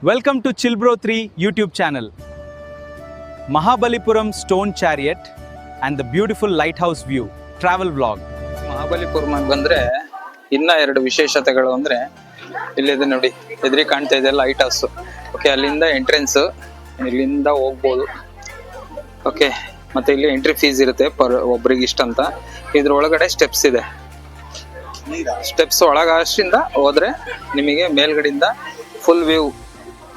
Welcome to Chilbro 3 YouTube channel. Mahabalipuram Stone Chariot and the beautiful lighthouse view travel vlog. Mahabalipuram ಬಂದ್ರೆ ಇನ್ನ ಎರಡು ವಿಶೇಷತೆಗಳು ಅಂದ್ರೆ ಇಲ್ಲಿದೆ ನೋಡಿ, ಎದುರಿ ಕಾಣ್ತಾ ಇದೆ ಲೈಟ್ ಹೌಸ್. ಓಕೆ, ಅಲ್ಲಿಂದ ಎಂಟ್ರೆನ್ಸ್, ಇಲ್ಲಿಂದ ಹೋಗ್ಬೋದು. ಓಕೆ, ಮತ್ತೆ ಇಲ್ಲಿ ಎಂಟ್ರಿ ಫೀಸ್ ಇರುತ್ತೆ ಪರ್ ಒಬ್ರಿಗೆ ಇಷ್ಟ ಅಂತ. ಇದ್ರ ಒಳಗಡೆ ಸ್ಟೆಪ್ಸ್ ಇದೆ. ಸ್ಟೆಪ್ಸ್ ಒಳಗಷ್ಟಿಂದ ಹೋದ್ರೆ ನಿಮಗೆ ಮೇಲ್ಗಡೆಯಿಂದ ಫುಲ್ ವ್ಯೂ,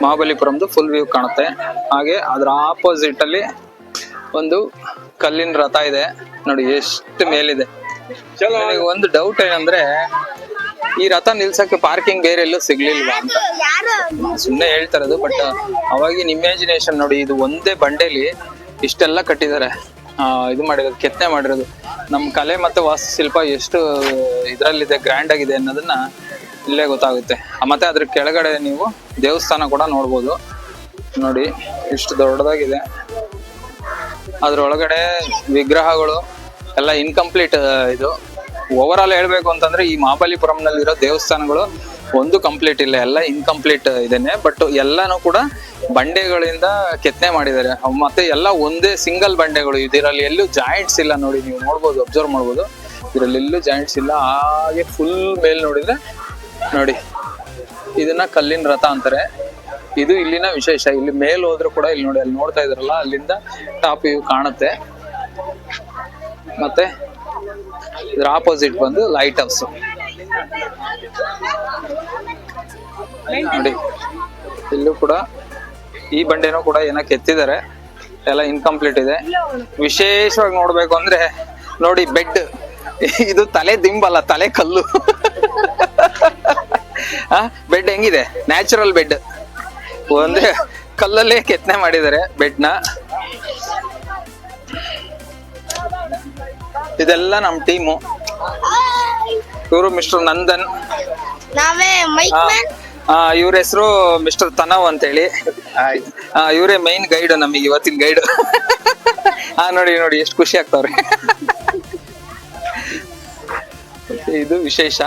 ಮಹಾಬಲಿಪುರಂದು ಫುಲ್ ವ್ಯೂ ಕಾಣುತ್ತೆ. ಹಾಗೆ ಅದ್ರ ಆಪೋಸಿಟ್ ಅಲ್ಲಿ ಒಂದು ಕಲ್ಲಿನ ರಥ ಇದೆ ನೋಡಿ, ಎಷ್ಟು ಮೇಲಿದೆ. ನನಗೆ ಒಂದು ಡೌಟ್ ಏನಂದ್ರೆ, ಈ ರಥ ನಿಲ್ಸಕ್ಕೆ ಪಾರ್ಕಿಂಗ್ ಬೇರೆ ಎಲ್ಲೂ ಸಿಗ್ಲಿಲ್ವಾ ಅಂತ ಸುಮ್ಮನೆ ಹೇಳ್ತಾರದು. ಬಟ್ ಅವಾಗಿನ ಇಮ್ಯಾಜಿನೇಷನ್ ನೋಡಿ, ಇದು ಒಂದೇ ಬಂಡೆಲಿ ಇಷ್ಟೆಲ್ಲ ಕಟ್ಟಿದ್ದಾರೆ, ಇದು ಮಾಡಿರೋದು, ಕೆತ್ತನೆ ಮಾಡಿರೋದು. ನಮ್ಮ ಕಲೆ ಮತ್ತು ವಾಸ್ತುಶಿಲ್ಪ ಎಷ್ಟು ಇದರಲ್ಲಿದೆ, ಗ್ರ್ಯಾಂಡ್ ಆಗಿದೆ ಅನ್ನೋದನ್ನ ಇಲ್ಲೇ ಗೊತ್ತಾಗುತ್ತೆ. ಮತ್ತೆ ಅದ್ರ ಕೆಳಗಡೆ ನೀವು ದೇವಸ್ಥಾನ ಕೂಡ ನೋಡ್ಬೋದು ನೋಡಿ, ಇಷ್ಟು ದೊಡ್ಡದಾಗಿದೆ. ಅದ್ರೊಳಗಡೆ ವಿಗ್ರಹಗಳು ಎಲ್ಲ ಇನ್ಕಂಪ್ಲೀಟ್. ಇದು ಓವರ್ ಆಲ್ ಹೇಳ್ಬೇಕು ಅಂತಂದ್ರೆ, ಈ ಮಹಾಬಲಿಪುರಂನಲ್ಲಿರೋ ದೇವಸ್ಥಾನಗಳು ಒಂದು ಕಂಪ್ಲೀಟ್ ಇಲ್ಲ, ಎಲ್ಲ ಇನ್ಕಂಪ್ಲೀಟ್ ಇದೇನೆ. ಬಟ್ ಎಲ್ಲಾನು ಕೂಡ ಬಂಡೆಗಳಿಂದ ಕೆತ್ತನೆ ಮಾಡಿದ್ದಾರೆ. ಮತ್ತೆ ಎಲ್ಲ ಒಂದೇ ಸಿಂಗಲ್ ಬಂಡೆಗಳು. ಇದರಲ್ಲಿ ಎಲ್ಲೂ ಜಾಯಿಂಟ್ಸ್ ಇಲ್ಲ ನೋಡಿ, ನೀವು ನೋಡ್ಬೋದು, ಅಬ್ಸರ್ವ್ ಮಾಡ್ಬೋದು. ಇದರಲ್ಲಿ ಎಲ್ಲೂ ಜಾಯಿಂಟ್ಸ್ ಇಲ್ಲ. ಹಾಗೆ ಫುಲ್ ಮೇಲ್ ನೋಡಿದ್ರೆ ನೋಡಿ, ಇದನ್ನ ಕಲ್ಲಿನ ರಥ ಅಂತಾರೆ. ಇದು ಇಲ್ಲಿನ ವಿಶೇಷ. ಇಲ್ಲಿ ಮೇಲ್ ಹೋದ್ರು ಕೂಡ ಇಲ್ಲಿ ನೋಡಿ, ಅಲ್ಲಿ ನೋಡ್ತಾ ಇದ್ರಲ್ಲ, ಅಲ್ಲಿಂದ ಟಾಪ್ ವ್ಯೂ ಕಾಣುತ್ತೆ. ಮತ್ತೆ ಇದ್ರ ಆಪೋಸಿಟ್ ಬಂದು ಲೈಟ್ ಹೌಸ್ ನೋಡಿ. ಇಲ್ಲೂ ಕೂಡ ಈ ಬಂಡೆನೂ ಕೂಡ ಏನೋ ಕೆತ್ತಿದ್ದಾರೆ, ಎಲ್ಲ ಇನ್ಕಂಪ್ಲೀಟ್ ಇದೆ. ವಿಶೇಷವಾಗಿ ನೋಡ್ಬೇಕು ಅಂದ್ರೆ ನೋಡಿ, ಬೆಡ್. ಇದು ತಲೆ ದಿಂಬಲ್ಲ, ತಲೆ ಕಲ್ಲು. ಬೆಡ್ ಹೆಂಗಿದೆ, ನ್ಯಾಚುರಲ್ ಬೆಡ್, ಒಂದೇ ಕಲ್ಲಲ್ಲೇ ಕೆತ್ತನೆ ಮಾಡಿದ್ದಾರೆ ಬೆಡ್ನ. ಇದೆಲ್ಲ ನಮ್ ಟೀಮು. ಇವರು ಮಿಸ್ಟರ್ ನಂದನ್, ಇವ್ರ ಹೆಸರು ಮಿಸ್ಟರ್ ತನವ್ ಅಂತೇಳಿ. ಇವರೇ ಮೈನ್ ಗೈಡ್ ನಮಗೆ, ಇವತ್ತಿನ ಗೈಡ್. ನೋಡಿ ನೋಡಿ ಎಷ್ಟು ಖುಷಿ ಆಗ್ತಾವ್ರೆ. ಇದು ವಿಶೇಷ.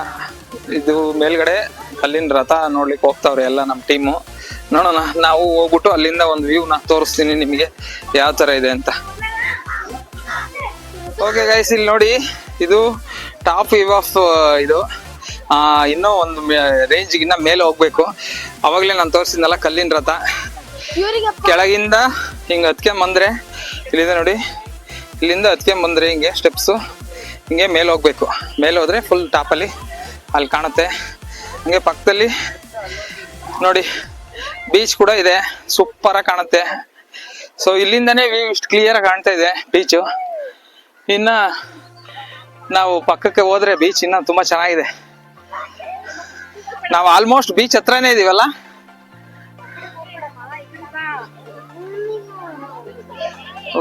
ಇದು ಮೇಲ್ಗಡೆ ಕಲ್ಲಿನ ರಥ ನೋಡ್ಲಿಕ್ಕೆ ಹೋಗ್ತಾವ್ರೆ ಎಲ್ಲ ನಮ್ ಟೀಮು. ನೋಡೋಣ, ನಾವು ಹೋಗ್ಬಿಟ್ಟು ಅಲ್ಲಿಂದ ಒಂದು ವ್ಯೂನ ತೋರಿಸ್ತೀನಿ ನಿಮಗೆ ಯಾವ ತರ ಇದೆ ಅಂತ. ಓಕೆ ಗೈಸ್, ಇಲ್ಲಿ ನೋಡಿ, ಇದು ಟಾಪ್ ವ್ಯೂ ಆಫ್ ಇದು. ಇನ್ನೂ ಒಂದು ರೇಂಜ್ಗಿನ್ನ ಮೇಲೆ ಹೋಗ್ಬೇಕು. ಅವಾಗಲೇ ನಾನು ತೋರಿಸಿದ್ನಲ್ಲ ಕಲ್ಲಿನ ರಥ. ಕೆಳಗಿಂದ ಹಿಂಗೆ ಹತ್ಕೊಂಬಂದ್ರೆ ಇಲ್ಲಿದೆ ನೋಡಿ, ಇಲ್ಲಿಂದ ಹತ್ಕೊಂಬಂದ್ರೆ ಹಿಂಗೆ ಸ್ಟೆಪ್ಸು, ಹಿಂಗೆ ಮೇಲೆ ಹೋಗ್ಬೇಕು. ಮೇಲೆ ಹೋದ್ರೆ ಫುಲ್ ಟಾಪಲ್ಲಿ ಅಲ್ಲಿ ಕಾಣುತ್ತೆ. ಹಂಗೆ ಪಕ್ಕದಲ್ಲಿ ನೋಡಿ ಬೀಚ್ ಕೂಡ ಇದೆ, ಸೂಪರ್ ಆಗಿ ಕಾಣುತ್ತೆ. ಸೊ ಇಲ್ಲಿಂದನೇ ವ್ಯೂ ಇಷ್ಟು ಕ್ಲಿಯರ್ ಆಗಿ ಕಾಣ್ತಾ ಇದೆ ಬೀಚು. ಇನ್ನ ನಾವು ಪಕ್ಕಕ್ಕೆ ಹೋದ್ರೆ ಬೀಚ್ ಇನ್ನ ತುಂಬಾ ಚೆನ್ನಾಗಿದೆ. ನಾವು ಆಲ್ಮೋಸ್ಟ್ ಬೀಚ್ ಹತ್ರನೇ ಇದೀವಲ್ಲ.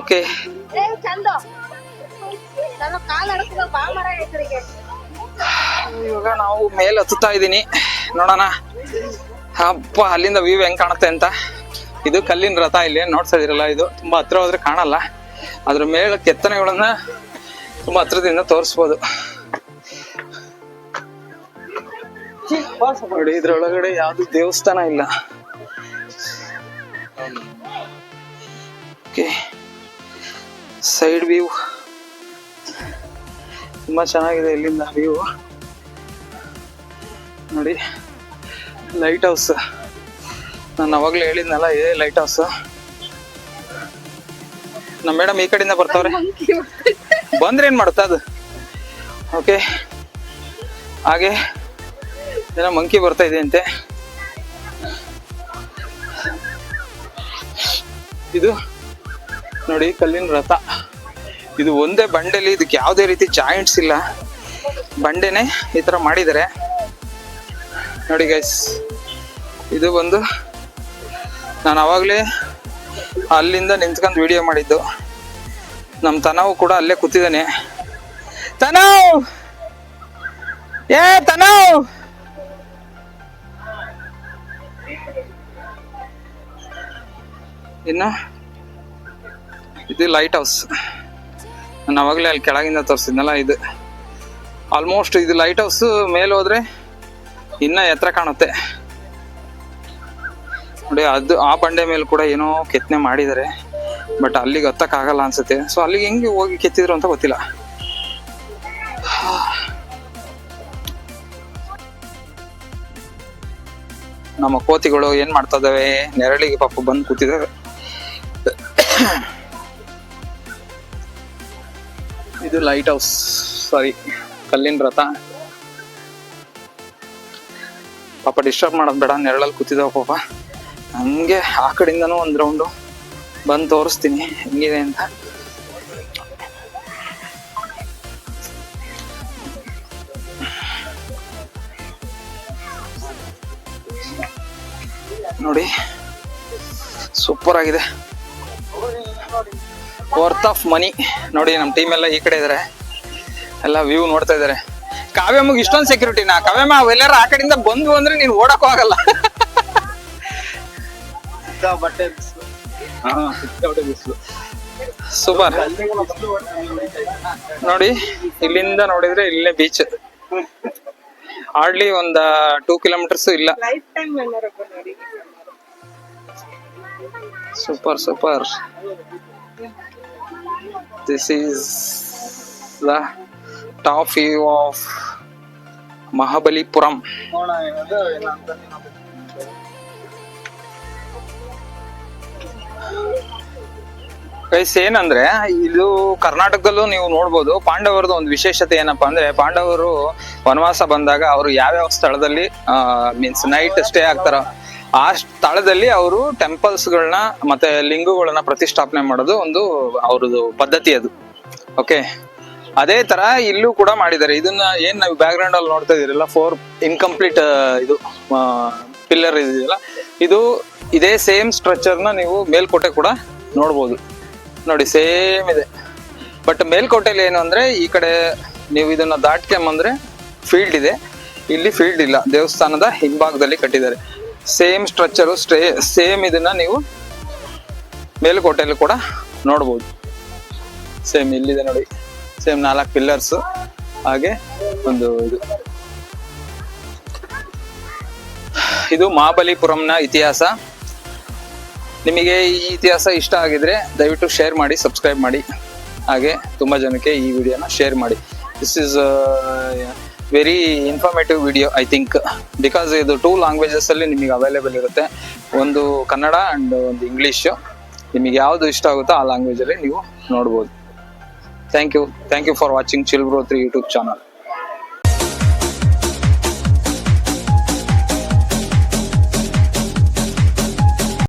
ಓಕೆ, ಇವಾಗ ನಾವು ಮೇಲೆ ಹತ್ತುತ್ತಾ ಇದೀನಿ. ನೋಡೋಣ ಅಪ್ಪ ಅಲ್ಲಿಂದ ವ್ಯೂ ಹೆಂಗ್ ಕಾಣುತ್ತೆ ಅಂತ. ಇದು ಕಲ್ಲಿನ ರಥ, ಇಲ್ಲಿ ನೋಡ್ತಾ ಇದೀರಲ್ಲ, ಇದು ತುಂಬಾ ಹತ್ರ ಹೋದ್ರೆ ಕಾಣಲ್ಲ. ಅದ್ರ ಮೇಲೆ ಕೆತ್ತನೆಗಳನ್ನ ತುಂಬಾ ಹತ್ರದಿಂದ ತೋರಿಸ್ಬೋದು ನೋಡಿ. ಇದ್ರೊಳಗಡೆ ಯಾವ್ದು ದೇವಸ್ಥಾನ ಇಲ್ಲ. ಓಕೆ, ಸೈಡ್ ವ್ಯೂ ತುಂಬಾ ಚೆನ್ನಾಗಿದೆ ಇಲ್ಲಿಂದ ವ್ಯೂ ನೋಡಿ. ಲೈಟ್ ಹೌಸ್, ನಾನು ಅವಾಗ್ಲೇ ಹೇಳಿದ್ನಲ್ಲ, ಇದೇ ಲೈಟ್ ಹೌಸ್. ನಮ್ಮ ಮೇಡಮ್ ಈ ಕಡೆಯಿಂದ ಬರ್ತಾವ್ರೆ, ಬಂದ್ರೆ ಏನ್ ಮಾಡುತ್ತ ಅದು. ಓಕೆ, ಹಾಗೆ ಏನೋ ಮಂಕಿ ಬರ್ತಾ ಇದೆ ಅಂತೆ. ಇದು ನೋಡಿ ಕಲ್ಲಿನ ರಥ. ಇದು ಒಂದೇ ಬಂಡೆಲಿ, ಇದಕ್ಕೆ ಯಾವುದೇ ರೀತಿ ಜಾಯಿಂಟ್ಸ್ ಇಲ್ಲ, ಬಂಡೆನೆ ಈ ತರ ಮಾಡಿದ್ದಾರೆ ನೋಡಿ ಗೈಸ್. ಇದು ಬಂದು ನಾನು ಅವಾಗ್ಲೇ ಅಲ್ಲಿಂದ ನಿಂತ್ಕೊಂಡು ವಿಡಿಯೋ ಮಾಡಿದ್ದು. ನಮ್ ತನವ್ ಕೂಡ ಅಲ್ಲೇ ಕೂತಿದ್ದಾನೆ. ತನವ್, ಏ ತನವ್, ಇನ್ನು ಇದು ಲೈಟ್ ಹೌಸ್. ನಾನು ಅವಾಗಲೇ ಅಲ್ಲಿ ಕೆಳಗಿಂದ ತೋರಿಸಿದ್ನಲ್ಲ, ಇದು ಆಲ್ಮೋಸ್ಟ್ ಇದು ಲೈಟ್ ಹೌಸ್. ಮೇಲೆ ಹೋದ್ರೆ ಇನ್ನ ಎತ್ತರ ಕಾಣುತ್ತೆ ನೋಡಿ ಅದು ಆ ಬಂಡೆ ಮೇಲೆ ಕೂಡ ಏನೋ ಕೆತ್ತನೆ ಮಾಡಿದ್ದಾರೆ, ಬಟ್ ಅಲ್ಲಿಗೆ ಹತ್ತಕ್ಕಾಗಲ್ಲ ಅನ್ಸುತ್ತೆ. ಸೊ ಅಲ್ಲಿಗೆ ಹೆಂಗೆ ಹೋಗಿ ಕೆತ್ತಿದ್ರು ಅಂತ ಗೊತ್ತಿಲ್ಲ. ನಮ್ಮ ಕೋತಿಗಳು ಏನ್ ಮಾಡ್ತಾ ಇದಾವೆ, ನೆರಳಿಗೆ ಪಾಪ ಬಂದು ಕೂತಿದಾವೆ. ಇದು ಲೈಟ್ ಹೌಸ್, ಸಾರಿ ಕಲ್ಲಿನ ರಥ. ಪಾಪ ಡಿಸ್ಟರ್ಬ್ ಮಾಡೋದು ಬೇಡ, ನೆರಳಲ್ಲಿ ಕೂತಿದಾವ ಪಾಪ. ಹಂಗೆ ಆ ಕಡೆಯಿಂದನೂ ಒಂದ್ ರೌಂಡು ಬಂದು ತೋರಿಸ್ತೀನಿ ಹೆಂಗಿದೆ ಅಂತ. ನೋಡಿ ಸೂಪರ್ ಆಗಿದೆ, ವರ್ತ್ ಆಫ್ ಮನಿ. ನೋಡಿ ನಮ್ಮ ಟೀಮ್ ಎಲ್ಲ ಈ ಕಡೆ ಇದಾರೆ, ಎಲ್ಲ ವ್ಯೂ ನೋಡ್ತಾ ಇದಾರೆ. ಕಾವ್ಯಮ್ಮಗೆ ಇಷ್ಟೊಂದು ಸೆಕ್ಯೂರಿಟಿನಾ? ಕಾವ್ಯಮ್ಮ ಅವೆಲ್ಲರೂ ಆ ಕಡೆಯಿಂದ ಬಂದು ಅಂದ್ರೆ ನೀನು ಓಡಕ್ಕೂ ಆಗಲ್ಲ. ಸೂಪರ್. ನೋಡಿ ಇಲ್ಲಿಂದ ನೋಡಿದ್ರೆ ಇಲ್ಲೇ ಬೀಚ್, ಹಾರ್ಡ್ಲಿ ಒಂದ 2 ಕಿಲೋಮೀಟರ್ಸ್ ಇಲ್ಲ. Super super. This is the top view of Mahabalipuram. Guys ಏನಂದ್ರೆ ಇದು ಕರ್ನಾಟಕದಲ್ಲೂ ನೀವು ನೋಡ್ಬೋದು. ಪಾಂಡವರದ್ದು ಒಂದು ವಿಶೇಷತೆ ಏನಪ್ಪಾ ಅಂದ್ರೆ, ಪಾಂಡವರು ವನವಾಸ ಬಂದಾಗ ಅವರು ಯಾವ್ಯಾವ ಸ್ಥಳದಲ್ಲಿ ಮೀನ್ಸ್ ನೈಟ್ ಸ್ಟೇ ಆಗ್ತಾರ ಆ ಸ್ಥಳದಲ್ಲಿ ಅವರು ಟೆಂಪಲ್ಸ್ ಗಳನ್ನ ಮತ್ತೆ ಲಿಂಗಗಳನ್ನ ಪ್ರತಿಷ್ಠಾಪನೆ ಮಾಡೋದು ಒಂದು ಅವ್ರದ್ದು ಪದ್ಧತಿ ಅದು. ಓಕೆ, ಅದೇ ತರ ಇಲ್ಲೂ ಕೂಡ ಮಾಡಿದ್ದಾರೆ. ಇದನ್ನ ಏನ್ ನಾವು ಬ್ಯಾಕ್ ಗ್ರೌಂಡ್ ಅಲ್ಲಿ ನೋಡ್ತಾ ಇದೀರಲ್ಲ, 4 ಇನ್ಕಂಪ್ಲೀಟ್ ಇದು ಪಿಲ್ಲರ್ ಇದೆಯಲ್ಲ, ಇದು ಇದೇ ಸೇಮ್ ಸ್ಟ್ರಕ್ಚರ್ ನ ನೀವು ಮೇಲ್ಕೋಟೆ ಕೂಡ ನೋಡ್ಬೋದು. ನೋಡಿ ಸೇಮ್ ಇದೆ. ಬಟ್ ಮೇಲ್ಕೋಟೆಯಲ್ಲಿ ಏನು ಅಂದ್ರೆ, ಈ ಕಡೆ ನೀವು ಇದನ್ನ ದಾಟ್ಕೊಂಬಂದ್ರೆ ಫೀಲ್ಡ್ ಇದೆ, ಇಲ್ಲಿ ಫೀಲ್ಡ್ ಇಲ್ಲ. ದೇವಸ್ಥಾನದ ಹಿಂಭಾಗದಲ್ಲಿ ಕಟ್ಟಿದ್ದಾರೆ. ಸೇಮ್ ಸ್ಟ್ರಕ್ಚರು, ಸೇಮ್ ಇದನ್ನ ನೀವು ಮೇಲ್ಕೋಟೆಯಲ್ಲಿ ಕೂಡ ನೋಡ್ಬೋದು. ಸೇಮ್ ಇಲ್ಲಿದೆ ನೋಡಿ, ಸೇಮ್ 4 ಪಿಲ್ಲರ್ಸ್, ಹಾಗೆ ಒಂದು ಇದು ಮಹಾಬಲಿಪುರಂನ ಇತಿಹಾಸ. ನಿಮಗೆ ಈ ಇತಿಹಾಸ ಇಷ್ಟ ಆಗಿದ್ರೆ ದಯವಿಟ್ಟು ಶೇರ್ ಮಾಡಿ, ಸಬ್ಸ್ಕ್ರೈಬ್ ಮಾಡಿ, ಹಾಗೆ ತುಂಬಾ ಜನಕ್ಕೆ ಈ ವಿಡಿಯೋನ ಶೇರ್ ಮಾಡಿ. This is very informative video I think, because ಇದು 2 ಲ್ಯಾಂಗ್ವೇಜಸ್ ಅಲ್ಲಿ ನಿಮಗೆ ಅವೈಲೇಬಲ್ ಇರುತ್ತೆ. ಒಂದು ಕನ್ನಡ ಅಂಡ್ ಒಂದು ಇಂಗ್ಲಿಷ್. ನಿಮಗೆ ಯಾವ್ದು ಇಷ್ಟ ಆಗುತ್ತೋ ಆ ಲ್ಯಾಂಗ್ವೇಜ್ ಅಲ್ಲಿ ನೀವು ನೋಡ್ಬೋದು. Thank you for watching chill bro 3 YouTube channel.